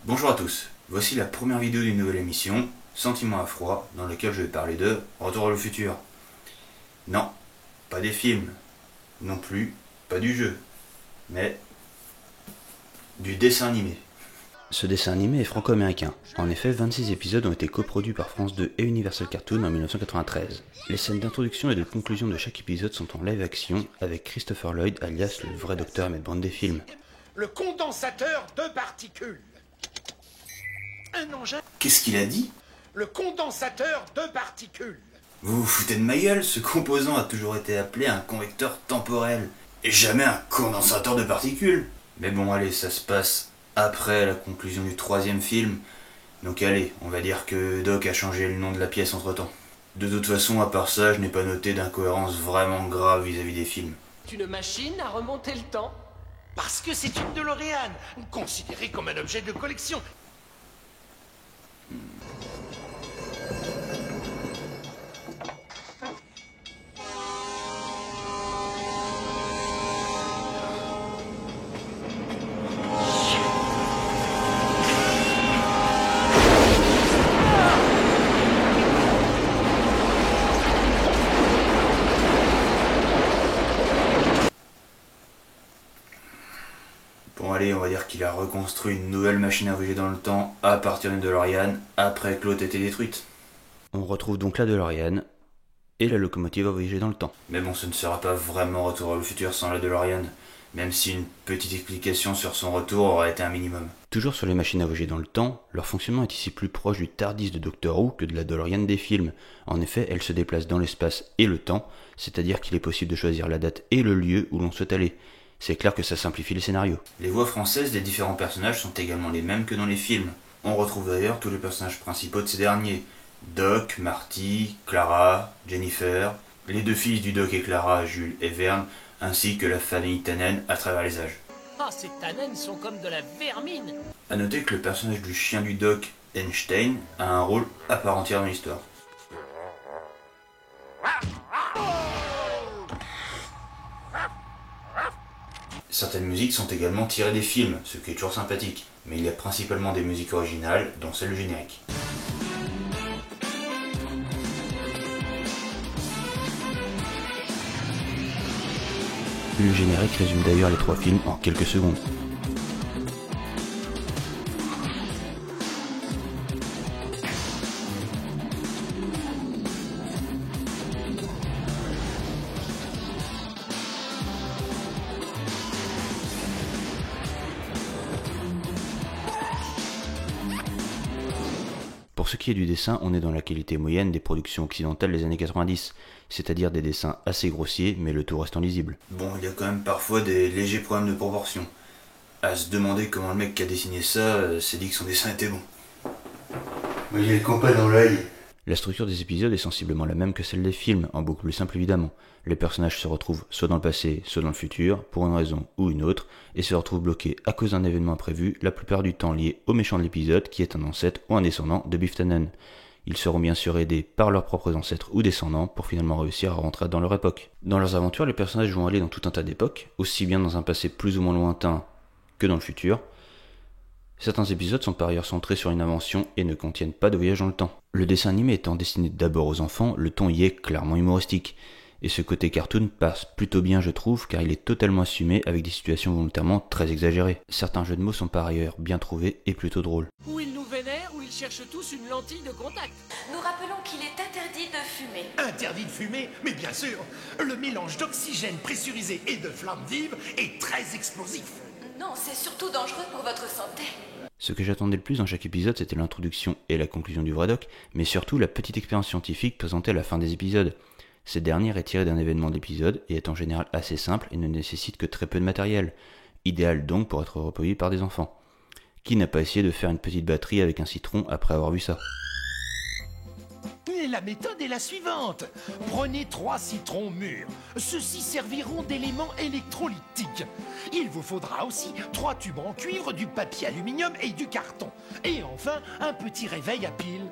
Bonjour à tous, voici la première vidéo d'une nouvelle émission, Sentiments à froid, dans laquelle je vais parler de Retour à le futur. Non, pas des films, non plus, pas du jeu, mais du dessin animé. Ce dessin animé est franco-américain. En effet, 26 épisodes ont été coproduits par France 2 et Universal Cartoon en 1993. Les scènes d'introduction et de conclusion de chaque épisode sont en live action avec Christopher Lloyd alias le vrai docteur Emmett Brown des films. Le condensateur de particules. Un engin. Qu'est-ce qu'il a dit? Le condensateur de particules. Vous vous foutez de ma gueule, ce composant a toujours été appelé un convecteur temporel, et jamais un condensateur de particules. Mais bon, allez, ça se passe après la conclusion du troisième film, donc allez, on va dire que Doc a changé le nom de la pièce entre-temps. De toute façon, à part ça, je n'ai pas noté d'incohérence vraiment grave vis-à-vis des films. Une machine à remonter le temps? Parce que c'est une DeLorean, considérée comme un objet de collection. Bon allez, on va dire qu'il a reconstruit une nouvelle machine à voyager dans le temps à partir d'une DeLorean après que l'autre ait été détruite. On retrouve donc la DeLorean et la locomotive à voyager dans le temps. Mais bon, ce ne sera pas vraiment Retour à le futur sans la DeLorean, même si une petite explication sur son retour aurait été un minimum. Toujours sur les machines à voyager dans le temps, leur fonctionnement est ici plus proche du TARDIS de Doctor Who que de la DeLorean des films. En effet, elle se déplace dans l'espace et le temps, c'est-à-dire qu'il est possible de choisir la date et le lieu où l'on souhaite aller. C'est clair que ça simplifie les scénarios. Les voix françaises des différents personnages sont également les mêmes que dans les films. On retrouve d'ailleurs tous les personnages principaux de ces derniers. Doc, Marty, Clara, Jennifer, les deux fils du Doc et Clara, Jules et Verne, ainsi que la famille Tannen à travers les âges. Ah, ces Tannen sont comme de la vermine! A noter que le personnage du chien du Doc, Einstein, a un rôle à part entière dans l'histoire. Certaines musiques sont également tirées des films, ce qui est toujours sympathique, mais il y a principalement des musiques originales, dont celle du générique. Le générique résume d'ailleurs les trois films en quelques secondes. Pour ce qui est du dessin, on est dans la qualité moyenne des productions occidentales des années 90, c'est-à-dire des dessins assez grossiers, mais le tout restant lisible. Bon, il y a quand même parfois des légers problèmes de proportion. À se demander comment le mec qui a dessiné ça s'est dit que son dessin était bon. Mais il y a le compas dans l'œil. La structure des épisodes est sensiblement la même que celle des films, en beaucoup plus simple évidemment. Les personnages se retrouvent soit dans le passé, soit dans le futur, pour une raison ou une autre, et se retrouvent bloqués à cause d'un événement imprévu, la plupart du temps lié au méchant de l'épisode, qui est un ancêtre ou un descendant de Biff Tannen. Ils seront bien sûr aidés par leurs propres ancêtres ou descendants pour finalement réussir à rentrer dans leur époque. Dans leurs aventures, les personnages vont aller dans tout un tas d'époques, aussi bien dans un passé plus ou moins lointain que dans le futur. Certains épisodes sont par ailleurs centrés sur une invention et ne contiennent pas de voyage dans le temps. Le dessin animé étant destiné d'abord aux enfants, le ton y est clairement humoristique. Et ce côté cartoon passe plutôt bien je trouve car il est totalement assumé avec des situations volontairement très exagérées. Certains jeux de mots sont par ailleurs bien trouvés et plutôt drôles. Ou ils nous vénèrent, ou ils cherchent tous une lentille de contact. Nous rappelons qu'il est interdit de fumer. Interdit de fumer, mais bien sûr, le mélange d'oxygène pressurisé et de flammes vives est très explosif. Non, c'est surtout dangereux pour votre santé. Ce que j'attendais le plus dans chaque épisode, c'était l'introduction et la conclusion du vrai doc, mais surtout la petite expérience scientifique présentée à la fin des épisodes. Cette dernière est tirée d'un événement de l'épisode et est en général assez simple et ne nécessite que très peu de matériel. Idéal donc pour être reproduit par des enfants. Qui n'a pas essayé de faire une petite batterie avec un citron après avoir vu ça? Et la méthode est la suivante. Prenez 3 citrons mûrs. Ceux-ci serviront d'éléments électrolytiques. Il vous faudra aussi 3 tubes en cuivre, du papier aluminium et du carton. Et enfin, un petit réveil à pile.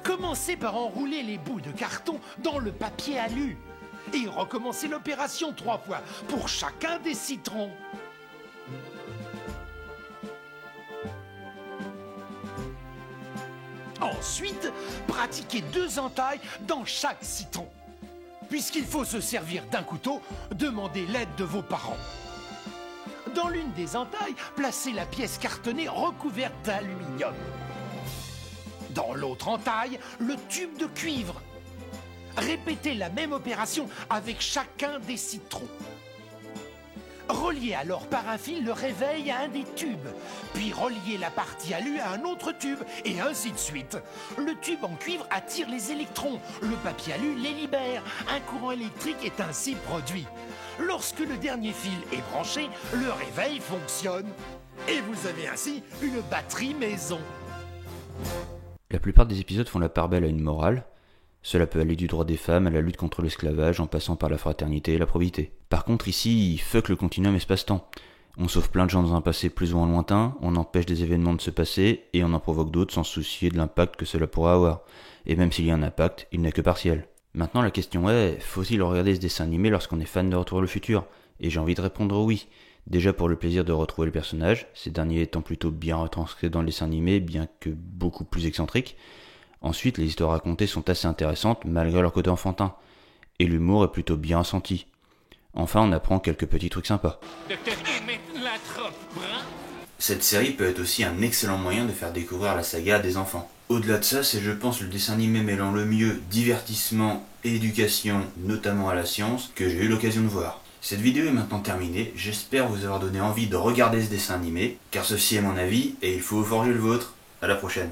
Commencez par enrouler les bouts de carton dans le papier alu. Et recommencez l'opération 3 fois pour chacun des citrons. Ensuite, pratiquez 2 entailles dans chaque citron. Puisqu'il faut se servir d'un couteau, demandez l'aide de vos parents. Dans l'une des entailles, placez la pièce cartonnée recouverte d'aluminium. Dans l'autre entaille, le tube de cuivre. Répétez la même opération avec chacun des citrons. Reliez alors par un fil le réveil à un des tubes, puis reliez la partie alu à un autre tube, et ainsi de suite. Le tube en cuivre attire les électrons, le papier alu les libère. Un courant électrique est ainsi produit. Lorsque le dernier fil est branché, le réveil fonctionne. Et vous avez ainsi une batterie maison. La plupart des épisodes font la part belle à une morale. Cela peut aller du droit des femmes à la lutte contre l'esclavage en passant par la fraternité et la probité. Par contre ici, fuck le continuum espace-temps. On sauve plein de gens dans un passé plus ou moins lointain, on empêche des événements de se passer et on en provoque d'autres sans se soucier de l'impact que cela pourra avoir. Et même s'il y a un impact, il n'est que partiel. Maintenant la question est, faut-il regarder ce dessin animé lorsqu'on est fan de Retour vers le futur ? Et j'ai envie de répondre oui. Déjà pour le plaisir de retrouver le personnage, ces derniers étant plutôt bien retranscrits dans le dessin animé, bien que beaucoup plus excentriques. Ensuite, les histoires racontées sont assez intéressantes malgré leur côté enfantin. Et l'humour est plutôt bien senti. Enfin, on apprend quelques petits trucs sympas. Cette série peut être aussi un excellent moyen de faire découvrir la saga à des enfants. Au-delà de ça, c'est je pense le dessin animé mêlant le mieux divertissement et éducation, notamment à la science, que j'ai eu l'occasion de voir. Cette vidéo est maintenant terminée, j'espère vous avoir donné envie de regarder ce dessin animé, car ceci est mon avis et il faut forger le vôtre. À la prochaine.